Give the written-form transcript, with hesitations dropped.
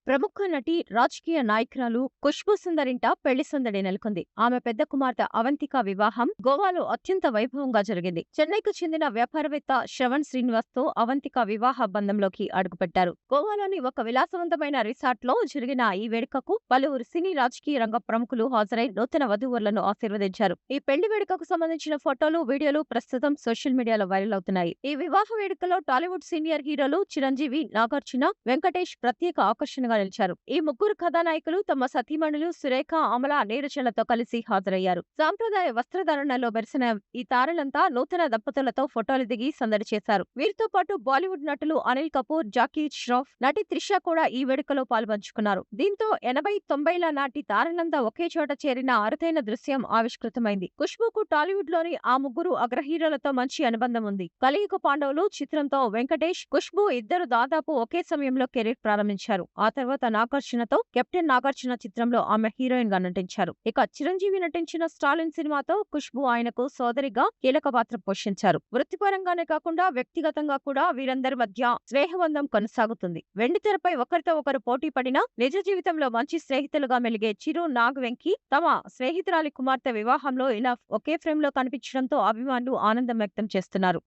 ప్రముఖ నటి, రాజకీయ నాయకురాలు ఖుష్బూ సుందర్ ఇంట పెళ్లి సందడి నెలకొంది. ఆమె పెద్ద కుమార్తె అవంతిక వివాహం గోవాలో అత్యంత వైభవంగా జరిగింది. చెన్నైకు చెందిన వ్యాపారవేత్త శ్రవణ్ శ్రీనివాస్ తో అవంతిక వివాహ బంధంలోకి అడుగుపెట్టారు. గోవాలోని ఒక విలాసవంతమైన రిసార్ట్ లో జరిగిన ఈ వేడుకకు పలువురు సినీ రాజకీయ రంగ ప్రముఖులు హాజరై నూతన వధూవరులను ఆశీర్వదించారు. ఈ పెళ్లి వేడుకకు సంబంధించిన ఫోటోలు, వీడియోలు ప్రస్తుతం సోషల్ మీడియాలో వైరల్ అవుతున్నాయి. ఈ వివాహ వేడుకలో టాలీవుడ్ సీనియర్ హీరోలు చిరంజీవి, నాగార్జున, వెంకటేష్ ప్రత్యేక ఆకర్షణగా నిలిచారు. ఈ ముగ్గురు కథానాయకులు తమ సతీమణులు సురేఖ, అమల, నీరజలతో కలిసి హాజరయ్యారు. సాంప్రదాయ వస్త్రధారణలో మెరిసిన ఈ తారలంతా నూతన దంపతులతో ఫోటోలు దిగి సందడి చేశారు. వీరితో పాటు బాలీవుడ్ నటులు అనిల్ కపూర్, జాకీ ష్రాఫ్, నటి త్రిష కూడా ఈ వేడుకలో పాల్పంచుకున్నారు. దీంతో 80, 90ల నాటి తారలంతా ఒకే చోట చేరిన అరుదైన దృశ్యం ఆవిష్కృతమైంది. ఖుష్బూకు టాలీవుడ్ లోని ఆ ముగ్గురు అగ్రహీరోలతో మంచి అనుబంధం ఉంది. కలియుగ పాండవులు చిత్రంతో వెంకటేష్, ఖుష్బూ ఇద్దరు దాదాపు ఒకే సమయంలో కెరీర్ ప్రారంభించారు. ఆ తర్వాత నాగార్జునతో కెప్టెన్ నాగార్జున చిత్రంలో ఆమె హీరోయిన్ గా నటించారు. ఇక చిరంజీవి నటించిన స్టాలిన్ సినిమాతో ఖుష్బూ ఆయనకు సోదరిగా కీలక పాత్ర పోషించారు. వృత్తిపరంగానే కాకుండా వ్యక్తిగతంగా కూడా వీరందరి మధ్య స్నేహబంధం కొనసాగుతుంది. వెండితెరపై ఒకరితో ఒకరు పోటీ పడినా నిజ జీవితంలో మంచి స్నేహితులుగా మెలిగే చిరు, నాగ్, వెంకీ తమ స్నేహితురాలి కుమార్తె వివాహంలో ఇలా ఒకే ఫ్రేమ్ లో కనిపించడంతో అభిమానులు ఆనందం వ్యక్తం చేస్తున్నారు.